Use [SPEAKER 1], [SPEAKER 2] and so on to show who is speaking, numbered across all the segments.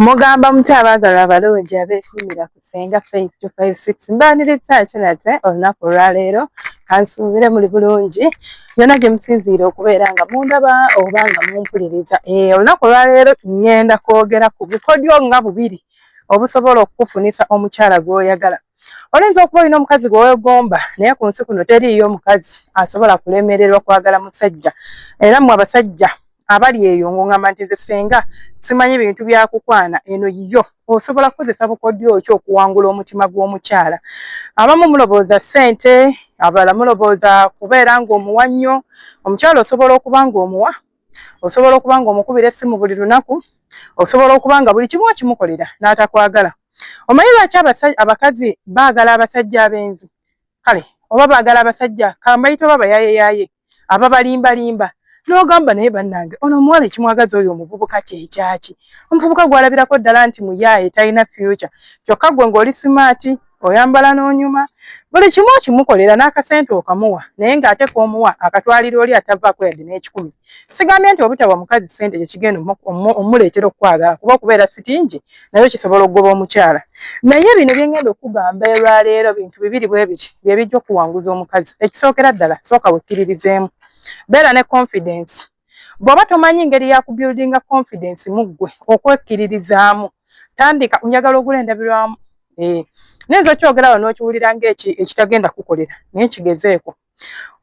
[SPEAKER 1] Mugamba mutabaagala abalungi abeesimira kusenga Faith 256 mbaaniriza kinate olunaku olwaleero kansuubire muli bulungi byonna gye musinziire okubeera nga mundaba oba nga mumpuliriza. Olunaku olwaleero ngenda kwogera ku bukodyo nga bubiri obusobola okukufunisa omukyala gw'oyagala. Oyinza okuba olina omukazi gwe weegomba naye ku nsi kuno teriiyo omukazi asobola kulemererwa kwagala musajja. Era mmwe abasajja abali eyo ng'ongamba nti nze senga simanyi bintu byakukwana, eno yo osobola kukozesa bukodyo ki okuwangula omutima gw'omukyala. Abamu mulowooza ssente, abalala mulowooza kubeera ng'omuwa nnyo. Omukyala osobola okuba ng'omuwa, osobola okuba ng'omukubira essimu buli lunaku, osobola okuba nga buli kimu okimukolera n'atakwagala. Omanyi lwaki abakazi baagala abasajja abenzi? Kale oba baagala abasajja kambayita oba bayayeyaye ababalimbalimba n'ogamba naye bannange ono omuwala ekimwagaza oyo omuvubuka kyekyaki? Omuvubuka gw'alabirako ddala nti muyaaye talina future, kyokka gwe ng'oli simaati oyambala n'onyuma buli kimu okimukolera n'akasente okamuwa, naye ng'ate k'omuwa akatwalira oli atavaako yadde n'ekikumi. Sigambye nti obutawa mukazi ssente kye kigenda omuleetera okwagala, kuba okubeera sitingi naye kisobola okugoba omukyala. Naye bino bye ngenda okugamba olwaleero bintu bibiri bwe biti bye bijja okuwanguza omukazi. Ekisookera ddala sooka wekkiririzeemu. Beera ne confidence. Bw'oba tomanyi ngeri ya kubuildinga confidence mu ggwe okwekkiririzaamu, tandika njagala ogula endabirwamu. Nayinza okyogera wano n'okiwulira ng'ekitagenda kukolera, naye kigezeeko.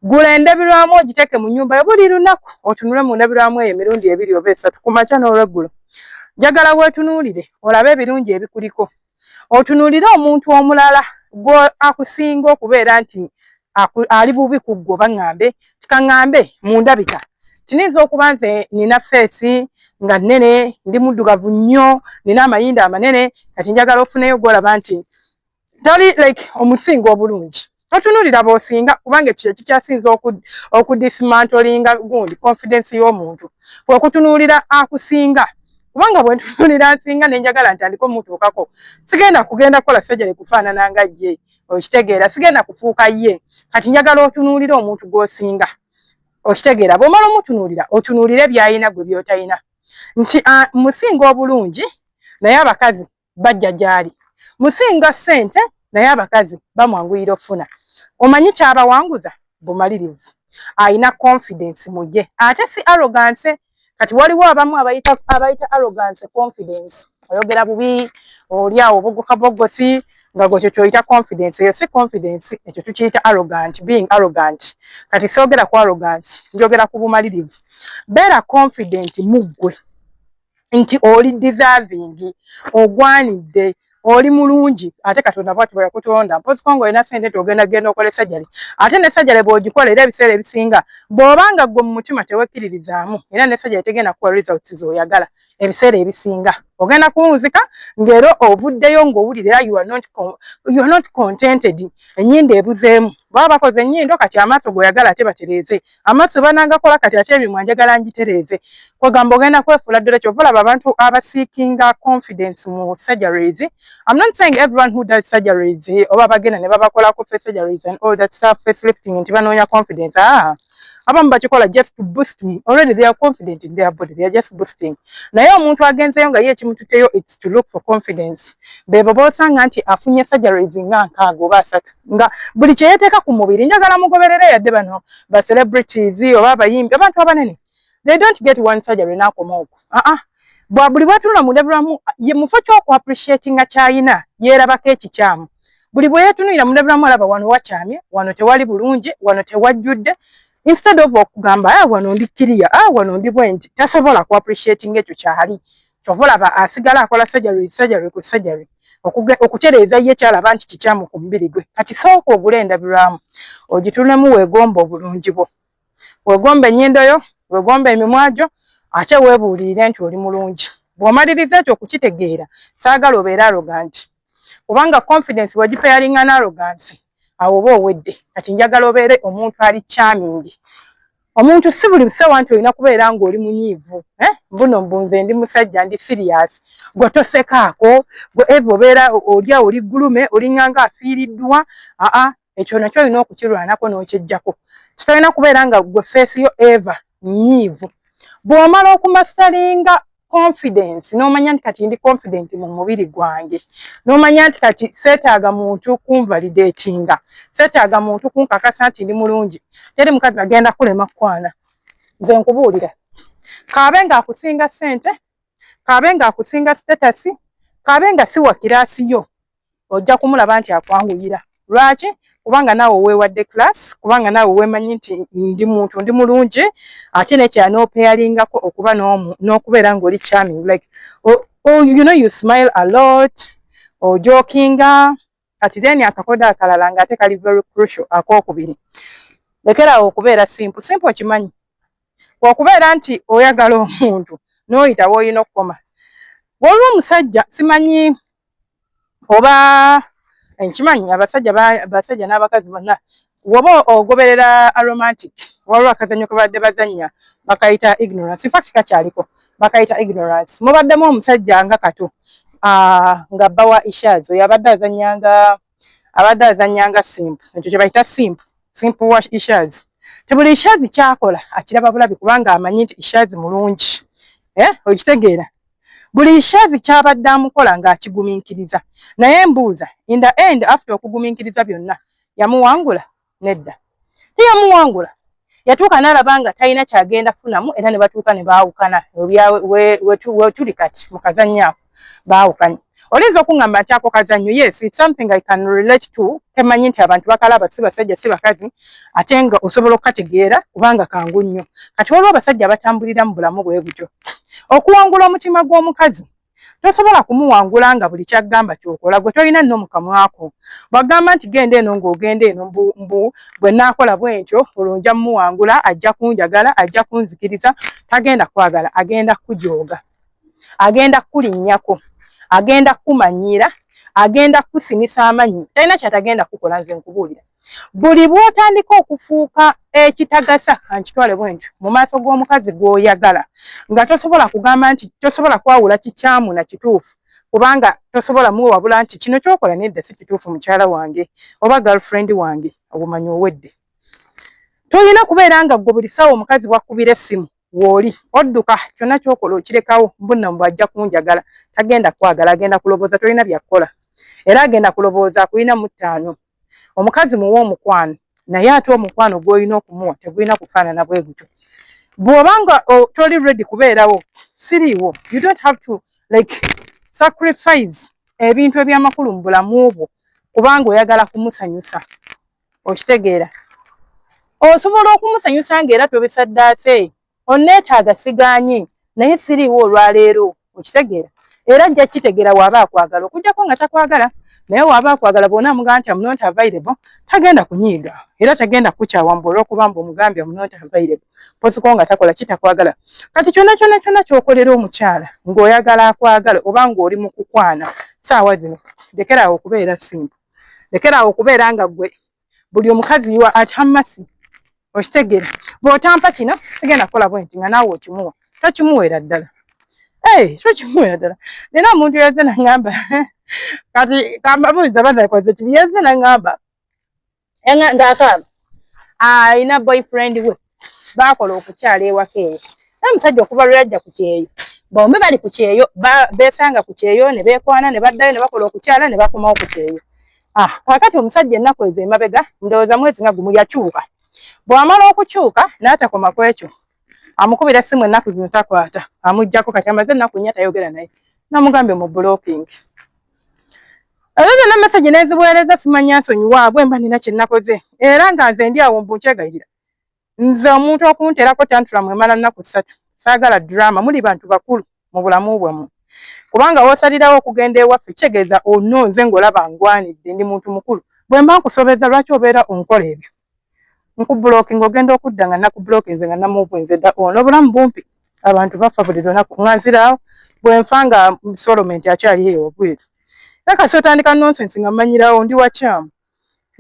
[SPEAKER 1] Gula endabirwamu ogiteeke mu nnyumba yo buli lunaku, otunule mu ndabirwamu eyo emirundi ebiri oba esatu, ku makya n'olweggulo. Njagala weetunuulire olabe ebirungi ebikuliko. Otunuulire omuntu omulala akusinga okubeera nti ali bubi ku ggwe oba ŋŋambe, tikaŋŋambe mu ndabika. Tiniyinza okuba nze nina feesi nga nnene, ndi muddugavu nnyo, nina amayinda amanene, kati njagala ofuneyo gw'olaba nti toli like omusinga obulungi. Totunuulira b'osinga kubanga ekyo kikyasinza okudismantolinga gundi confidence y'omuntu. Kwe kutunuulira akusinga. Kubanga bwe ntunuulira nsinga ne njagala nti andiko mutuukako, sigenda kugenda kukola surgery kufaanana nga ye, okitegeera, sigenda kufuuka ye. Kati njagala otunuulire omuntu gw'osinga. Okitegeera, bw'omala omutunuulira, otunuulire by'ayina gwe by'otalina. Nti musinga obulungi naye abakazi bajja gy'ali. Musinga ssente naye abakazi bamwanguyira okufuna. Omanyi ky'abawanguza? Bumalirivu. Ayina confidence mu ye. Ate si arrogance. Kati waliwo abamu abayita arrogance confidence. Oyogera bubi, oli awo boggosi, nga gwe ky'oyita confidence. Eyo si confidence, ekyo tukiyita arrogant, being arrogant. Kati soogera ku arrogance, njogera ku bumalirivu. Beera confident mu ggwe nti oli deserving, ogwanidde, oli mulungi, ate Katonda bw'ati bwe yakutonda. Mpozi ko ng'olina ssente nti ogenda okola essajjale. Ate n'essajjale bw'ogikola era ebiseera ebisinga, bw'obanga ggwe mu mutima tewekkiririzaamu, era n'essajjale tegenda kuwa results z'oyagala ebiseera ebisinga. Ogenda kuwunzika ng'era ovuddeyo ng'owulira you are not contented. Ennyindo ebuzeemu. Baba bakoze ennyindo kati amaaso g'oyagala ate batereeze. Amaaso banagakola kati ate emimwa njagala ngitereeze. Kwegamba ogenda kwefuula ddala kyova olaba abantu abasiikinga confidence mu surgeries. I'm not saying everyone who does surgeries oba bagenda ne babakolako face surgeries and all that stuff, facelifting nti banoonya confidence. Abamu bakikola just to boost me. Already they are confident in their body. They are just boosting. Naye omuntu agenzeyo nga ye ekimututeyo it's to look for confidence. Bebo bosanga nti afunye surgeries nga nkaaga oba asatu. Nga buli kye yeeteeka ku mubiri njagala mugoberere yadde bano ba celebrities oba abayimbi abantu abanene. They don't get one surgery n'akoma okwo. Buli bw'atunula mu ndabirwamu ye mufo ky'oku appreciatinga ky'ayina yeerabako ekikyamu. Buli bwe yeetunuulira mu ndabirwamu alaba wano wakyamye, wano tewali bulungi, wano tewajjudde. Instead of okugamba wano ndi kiriya, wano ndi bwenti, tasobola ku appreciating ekyo kyali. Kyova olaba asigala akola surgery ku surgery. Okutereeza ye kyalaba nti kikyamu ku mubiri gwe. Kati sooka ogule endabirwamu, ogitunulemu weegomba obulungi bwo. Weegomba ennyindo yo, weegomba emimwa gyo, ate weebuulirire nti oli mulungi. Bw'omaliriza ekyo okukitegeera, saagala obeere arrogant. Kubanga confidence wagipeyalinga n'arrogance, awo oba owedde. Kati njagala obeere omuntu ali charming. Omuntu si buli busewa nti olina kubeera ng'oli munyiivu. Mbuno mbunze ndi musajja ndi serious. Gwe tosekaako, gwe eva obeera olyawo oli gulume, olinganga afiiriddwa. Ekyo nakyo olina okukirwanako n'okyejjako. Kitolina kubeera nga gwe feesi yo eva nyiivu. Bw'omala okumasalinga confidence n'omanya nti kati ndi confident mu mubiri gwange n'omanya nti kati seetaaga muntu kunvalidatinga seetaaga muntu kunkakasa nti ndi mulungi teri mukazi agenda kulema kwana nze nkubuulira kaabe ng'akusinga ssente kaabe ng'akusinga status kaabe nga si wa kiraasi yo ojja kumulaba nti akwanguyira lwaki kubanga naawe weewadde class kubanga naawe weemanyi nti ndi muntu ndi mulungi ate nekya n'opeeringako okuba n'okubeera ng'oli charming like you know you smile a lot ojokinga kati then akakoda akalala ng'ate kali very crucial akookubiri lekeraawo okubeera simple okimanyi okubeera nti oyagala omuntu n'oyita w'olina okukoma waliwo omusajja simanyi oba nkimanyi abasajja n'abakazi bonna woba ogoberera aromantic waliwo akazannyo kabadde bazannya bakayita ignorance in fact kakyaliko bakayita ignorance mubaddemu omusajja nga kato nga bbawa ishazo abadde azannyanga simp ekyo kye bayita simp wa ishazi tebuli ishazi kyakola akiraba bulabi kubanga amanyi nti ishazi mulungi okitegeera buli ishazi kyabadde amukola ng'akigumiikiriza naye mbuuza in the end after okugumiikiriza byonna yamuwangula nedda teyamuwangula yatuuka n'alaba nga talina kyagenda kufunamu era ne batuuka ne baawukana wetuli kati mu kazannyo ako baawukanye oyinza okuŋŋamba nti ako kazannyo yes it's something I can relate to temanyi nti abantu bakalaba si basajja si bakazi ate nga osobola okukategeera kubanga kangu nnyo kati waliwo abasajja abatambulira mu bulamu bwe butyo okuwangula omutima gw'omukazi tosobola kumuwangula nga buli kyagamba kyokola gwe tolina nno mu kamwako bwagamba nti genda eno ng'ogenda eno bwe naakola bwentyo olwo nja mumuwangula ajja kunjagala ajja kunzikiriza tagenda kwagala agenda kujooga agenda kulinnyako agenda kumanyira agenda kusinisa amanyi talina kyatagenda kukola nze nkubuulira buli bw'otandika okufuuka ekitagasa kankitwale bwentyo mu maaso g'omukazi gw'oyagala nga tosobola kugamba nti tosobola kwawula kikyamu na kituufu kubanga tosobola muwabula nti kino kyokola nedda si kituufu mukyala wange oba girlfriend wange obumanyi owedde tolina kubeera nga gwe buli ssaawa omukazi bwakubira essimu w'oli odduka kyonna kyokola okirekawo mbunna bw'ajja kunjagala tagenda kwagala agenda kulowooza tolina byakukola era agenda kulowooza akulina mu ttaano omukazi muwe omukwano naye ate omukwano gw'olina okumuwa tegulina kufaanana bwe gutyo bw'obanga toli ready kubeerawo siriiwo you don't have to like sacrifice ebintu ebyamakulu mu bulamu bwo kubanga oyagala kumusanyusa okitegeera osobola okumusanyusa ng'era tobisaddaase onneetaaga siganye naye siriiwo olwaleero okitegeera era ajja kitegeera waaba akwagala okugjako nga takwagala naye waaba akwagala bw'ona amugamba nti I'm not available tagenda kunyiiga era tagenda kukyawamba olw'okuba mbu omugambye I'm not available posiko nga takola kitakwagala kati kyonna ky'okolera omukyala ng'oyagala akwagala oba ng'oli mu kukwana saawa zino lekeraawo okubeera simple lekeraawo okubeera nga gwe buli omukazi yiwa akyamasi okitegeera bw'otampa kino sigenda kukola bwenti nga naawe okimuwa tokimuweera ddala tokimuweera ddala nina omuntu yazze naŋŋamba kati kambabuuliza banakoze kibi yazze naŋŋamba ng'akaaba alina boyfriend we baakola okukyala ewaka eyo naye omusajja okuva lwe yajja ku kyeyo bombi bali ku kyeyo beesanga ku kyeyo ne beekwana ne baddayo ne bakola okukyala ne bakomawo ku kyeyo kakati omusajja ennaku ezo emabega ndowooza mwezi nga gumu yakyuka bw'amala okukyuka n'atakoma ku ekyo amukubira essimu ennaku zino takwata amuggyako kati amaze ennaku nnya tayogera naye namugambye mu blocking era zonna message nezibuweereza simanya nsonyiwa bwe mba nina kye nakoze era nga nze ndi awo mbu nkyegayirira nze omuntu okunterako tantrum emala nnaku 3 saagala drama muli bantu bakulu mu bulamu bwammwe kubanga woosalirawo okugenda ewaffe kitegeeza ononze ng'olaba ngwanidde ndi muntu mukulu bwe mba nkusobeza lwaki obeera onkola ebyo nkubulookinga ogenda okudda nga nakubulookinze nga namuubwenze dda ono obulamu bumpi abantu bafa buli lunaku nganziraawo bwe nfa nga solomenti akyali eyo obweru era kasi otandika nonsensi nga mmanyirawo ndi wakyamu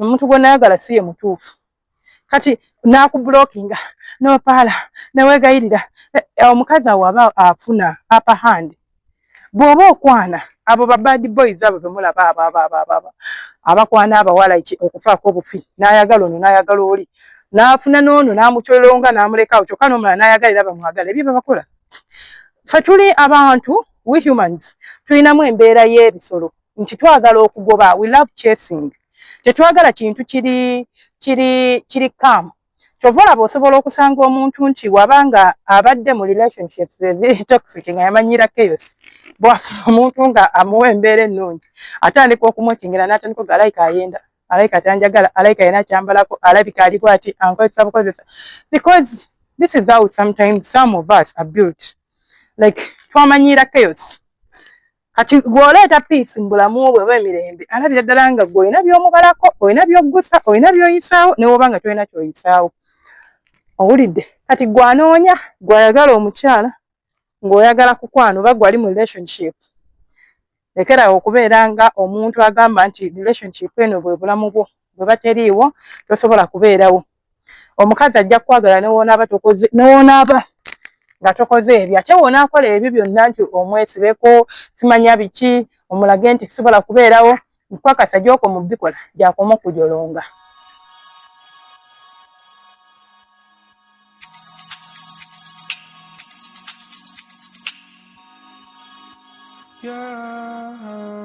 [SPEAKER 1] omuntu gwe nayagala si ye mutuufu kati nakubulookinga nopaala neweegayirira omukazi awo aba afuna upper hand bw'oba okwana abo ba bad boys abo bemulaba abo abakwana abawala okufaako obufi n'ayagala ono n'ayagala oli n'afuna n'ono n'amukyolonga n'amulekawo kyokka n'omulala n'ayagalira bamwagala ebyo babakola Ffe tuli abantu, we humans, tulinamu embeera y'ebisolo nti twagala okugoba, we love chasing. Tetwagala kintu kiri calm. Kyova olaba osobola okusanga omuntu nti wabanga abadde mu relationships eziri toxic nga yamanyira chaos, bwafuna omuntu nga amuwa embeera ennungi atandika okumukingira n'atandika ga alayika ayenda, alayika tanjagala, alayika yena kyambalako, alabika ali bwati ankozesa bukozesa. Because this is how sometimes some of us are built. Like twamanyira chaos. Kati gwoleeta peace mu bulamu bwe bw'emirembe alabira ddala nga gwe olina by'omubalako, olina by'oggusa, olina by'oyisaawo ne woba nga tolina ky'oyisaawo. Owulidde? Kati gwanoonya gwayagala omukyala ng'oyagala kukwano oba gwali mu relationship. Lekerawo okubeera nga omuntu agamba nti relationship eno bwe bulamu bwo bwe bateriiwo tosobola kubeerawo. Omukazi ajja kwagala n'onaaba nga tokoze ebyo ate wonaakola ebyo byonna nti omwesibeko simanya biki omulage nti sisobola kubeerawo nkwakasa gy'oko mu bikola gy'akoma okujolonga.
[SPEAKER 2] Yeah.